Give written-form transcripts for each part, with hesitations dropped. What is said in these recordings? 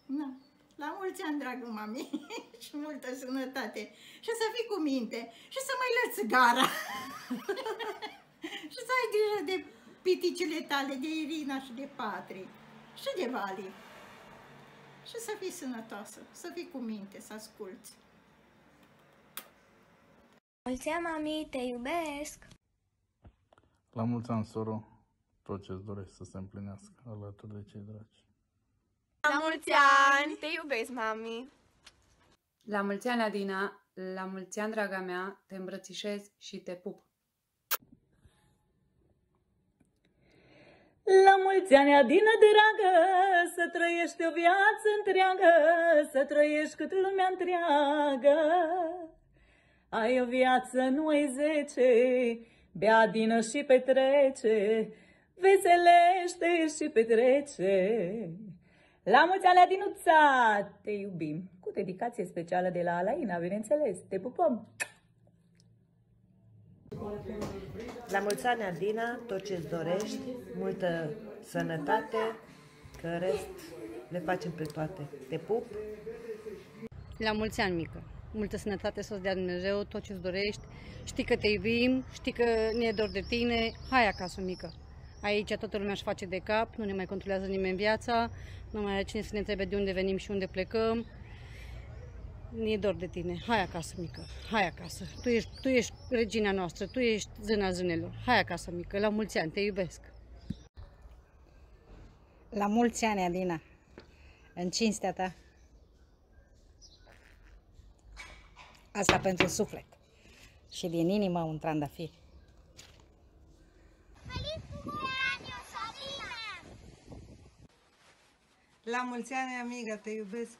Na. La mulți ani, dragă mami, și multă sănătate. Și să fii cu minte. Și să mai lăți țigara. Și să ai grijă de piticile tale, de Irina și de Patri. Și de Vali. Și să fii sănătoasă, să fii cu minte, să asculți. Mulți ani, mami, te iubesc! La mulți ani, soro, tot ce-ți dorești să se împlinească alături de cei dragi. La mulți ani! Te iubesc, mami! La mulți ani, Adina! La mulți ani, draga mea! Te îmbrățișez și te pup! La mulți ani, Adina dragă, să trăiești o viață întreagă, să trăiești cât lumea întreagă. Ai o viață, nu ai 10, bea, Adină și petrece, veselește și petrece. La mulți ani, Adinuța, te iubim! Cu dedicație specială de la Alaina, bineînțeles, te pupăm! La mulți ani, Adina, tot ce-ți dorești, multă sănătate, că în rest le facem pe toate. Te pup! La mulți ani, mică! Multă sănătate să-ți dea Dumnezeu, tot ce-ți dorești. Știi că te iubim, știi că ne-e dor de tine. Hai acasă, mică! Aici toată lumea își face de cap, nu ne mai controlează nimeni viața, nu mai are cine să ne întrebe de unde venim și unde plecăm. Ne-e dor de tine. Hai acasă, mică, hai acasă. Tu ești regina noastră, tu ești zâna zânelor. Hai acasă, mică, la mulți ani, te iubesc. La mulți ani, Adina, în cinstea ta. Asta pentru suflet și din inimă un trandafir. La mulți ani, amiga, te iubesc.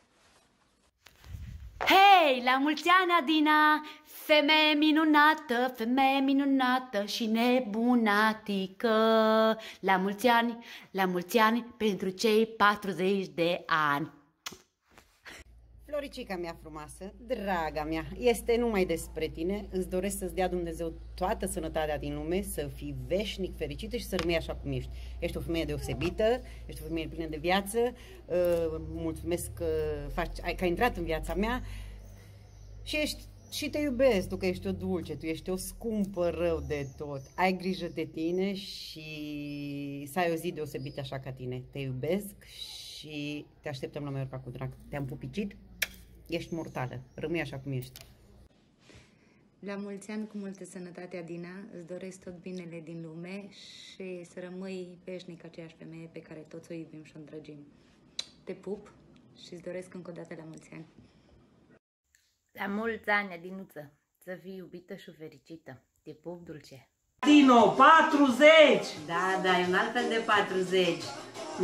Hei, la mulți ani, Adina, femeie minunată și nebunatică. La mulți ani pentru cei 40 de ani. Floricica mea frumoasă, draga mea, este numai despre tine. Îți doresc să-ți dea Dumnezeu toată sănătatea din lume, să fii veșnic fericită și să rămâi așa cum ești. Ești o femeie deosebită, ești o femeie plină de viață, mulțumesc că ai intrat în viața mea și te iubesc, tu că ești o dulce, tu ești o scumpă rău de tot. Ai grijă de tine și să ai o zi deosebită așa ca tine. Te iubesc și te așteptăm la Mallorca cu drag. Te-am pupicit? Ești mortală. Rămâi așa cum ești. La mulți ani cu multă sănătate, Adina, îți doresc tot binele din lume și să rămâi veșnic aceeași femeie pe care toți o iubim și o îndrăgim. Te pup și îți doresc încă o dată la mulți ani. La mulți ani, Adinuță, să fii iubită și fericită. Te pup, dulce. Dino, 40! Da, e un alt fel de 40.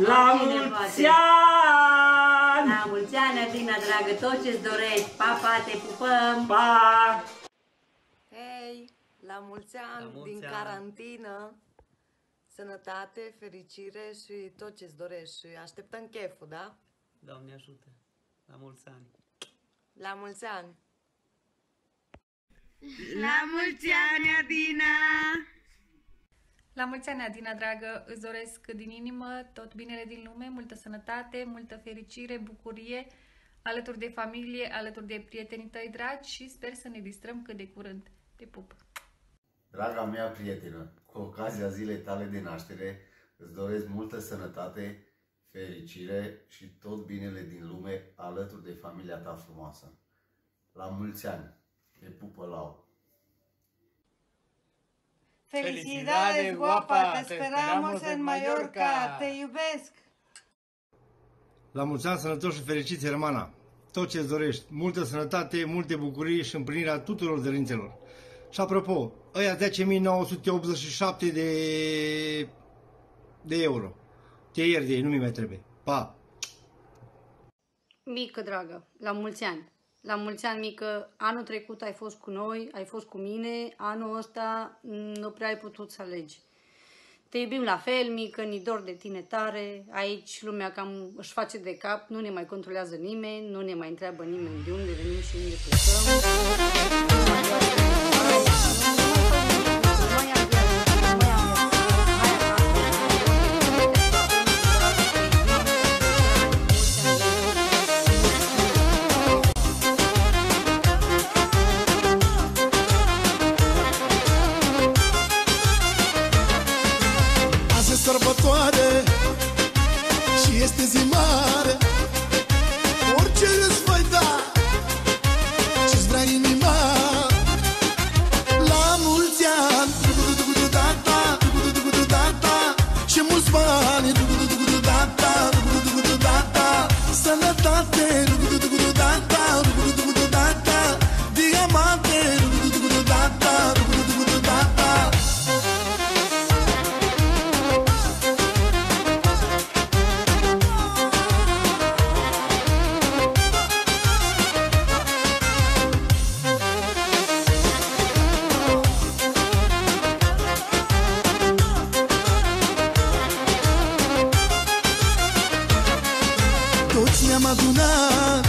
La mulți ani! La mulți ani, Adina, dragă, tot ce-ți dorești. Pa, pa, te pupăm! Pa! Hei, la mulți ani din carantină, sănătate, fericire și tot ce-ți dorești. Și așteptăm cheful, da? Doamne ajută! La mulți ani! La mulți ani! La mulți ani, Adina! La mulți ani, Adina, dragă, îți doresc din inimă tot binele din lume, multă sănătate, multă fericire, bucurie, alături de familie, alături de prietenii tăi dragi și sper să ne distrăm cât de curând. Te pup! Draga mea prietenă, cu ocazia zilei tale de naștere, îți doresc multă sănătate, fericire și tot binele din lume alături de familia ta frumoasă. La mulți ani! Te pupă, Lau! Felicidades, guapa! Te esperamos en Mallorca! Te iubesc! La mulți ani sănătoși și fericiți, Hermana! Tot ce-ți dorești, multă sănătate, multe bucurii și împlinirea tuturor dorințelor. Și apropo, ăia 10.987 de euro. Te ieri de ei, nu mi mai trebuie. Pa! Mică, dragă, la mulți ani! La mulți ani, mică, anul trecut ai fost cu noi, ai fost cu mine, anul ăsta nu prea ai putut să alegi. Te iubim la fel, mică, ni dor de tine tare, aici lumea cam își face de cap, nu ne mai controlează nimeni, nu ne mai întreabă nimeni de unde venim și unde plecăm. și este zi mare. Orice îți voi da, ce-ți vrea inima. La mulți ani, și mulți bani, sănătate, diamante, toți ne-am adunat,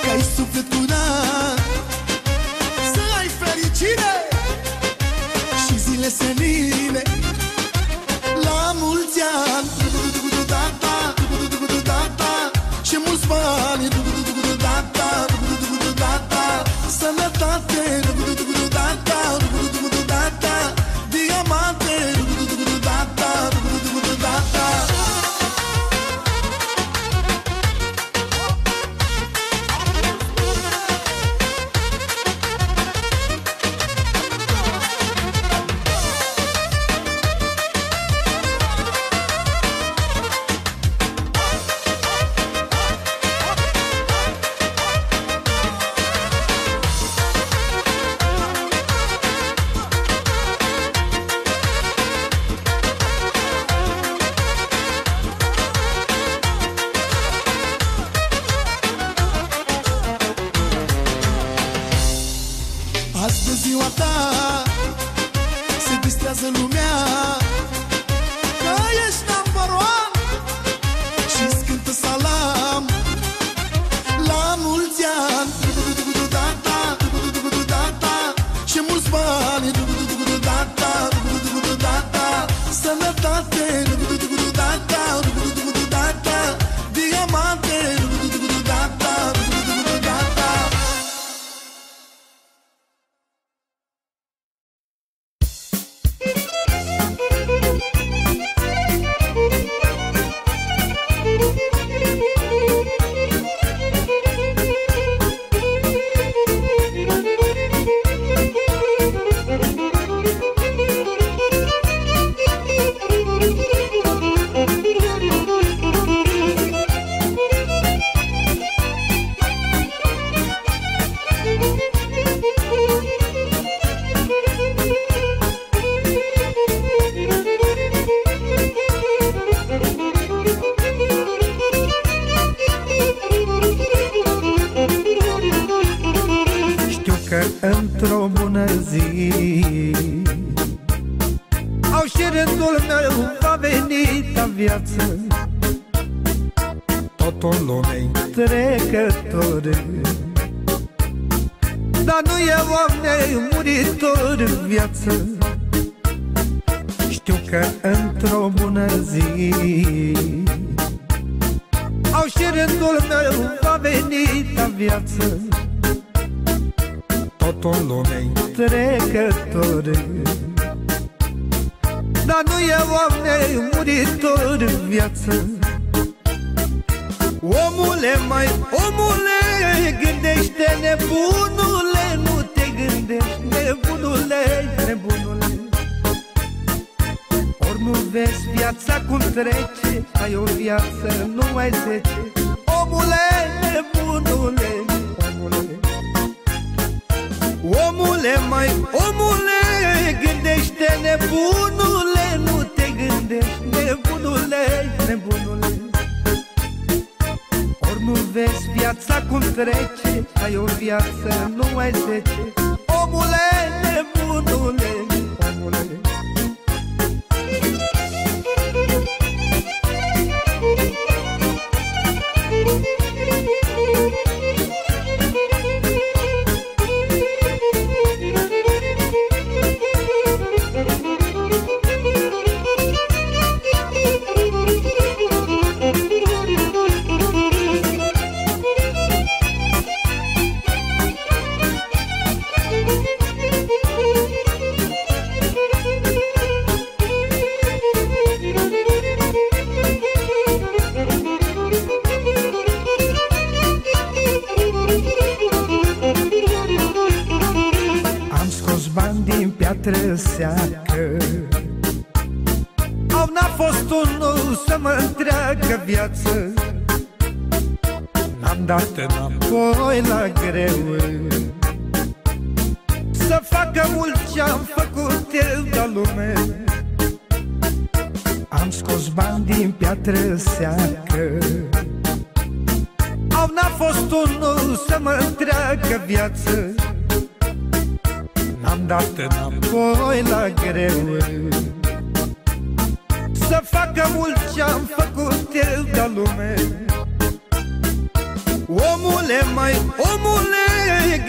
că ai suflet curat, să ai fericire și zile senine. La mulți ani, și mulți bani, sănătate, diamante, azi de ziua ta se distrează lumea, că ești number one și-ți cântă salam. La mulți ani, și mulți bani, sănătate, diamante, într-o bună zi au și rândul meu va veni ta viață. Totul lumei trecător, dar nu e om nemuritor în viață. Știu că într-o bună zi au și rândul meu va veni ta viață. Totul lumei trecător, dar nu e om nemuritor în viață. Omule, mai omule, gândește nebunule, nu te gândești nebunule, nebunule. Ori nu vezi viața cum trece, ai o viață, nu ai 10. Omule, nebunule, omule. Omule, mai omule, gândește nebunule, nu te gândești nebunule, nebunule. Ori nu vezi viața cum trece, ai o viață, nu ai 10. Omule, nebunule, omule. seacă. Au n-a fost unul să mă întreagă viață, n-am dat înapoi la greu. Să facă mult ce-am făcut eu de lume, am scos bani din piatră seacă. Au n-a fost unul să mă întreagă viață, n-am dat înapoi la greu. Să facă mult ce-am făcut eu de lume. Omule, mai omule,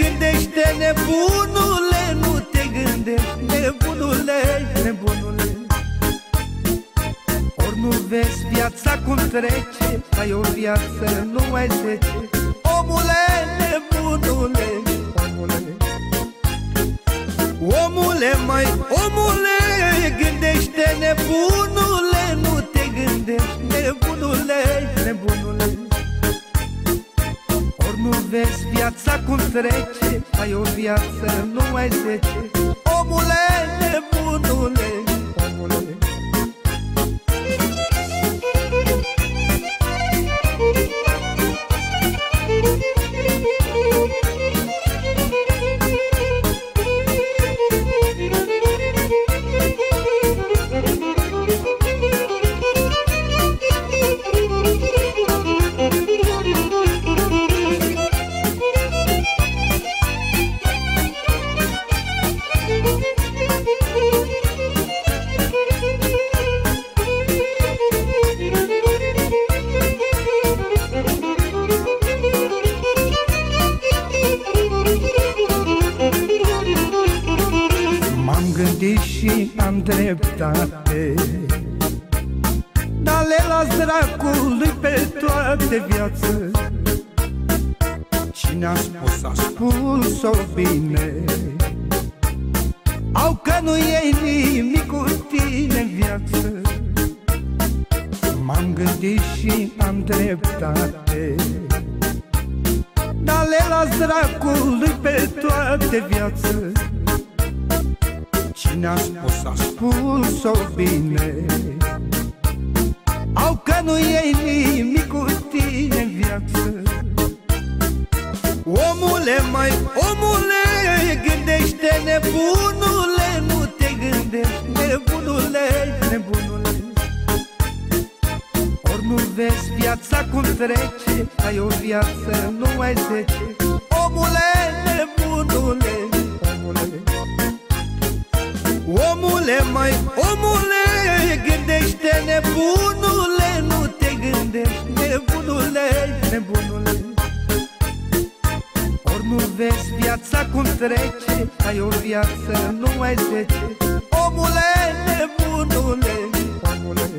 gândește nebunule, nu te gândești nebunule, nebunule. Ori nu vezi viața cum trece, ai o viață, nu ai 10. Omule, nebunule, omule. Omule, mai omule, gândește nebunule, nu te gândești nebunule, nebunule. Ori nu vezi viața cum trece, ai o viață, nu ai 10. Omule, nebunule, omule. Și am dreptate, dar le las dracului pe toate viață. Cine a spus, a spus-o bine, au că nu iei nimic cu tine în viață. M-am gândit și am dreptate, dar le las dracului pe toate viață. Cine a spus, a spus-o bine, au că nu iei nimic cu tine în viață. Omule, mai omule, gândește nebunule, nu te gândești nebunule, nebunule. Ori nu vezi viața cum trece, ai o viață, nu ai 10. Omule, nebunule, omule. Omule, mai omule, gândește nebunule, nu te gândești nebunule, nebunule. Ori nu vezi viața cum trece, ai o viață, nu ai 10. Omule, nebunule, omule.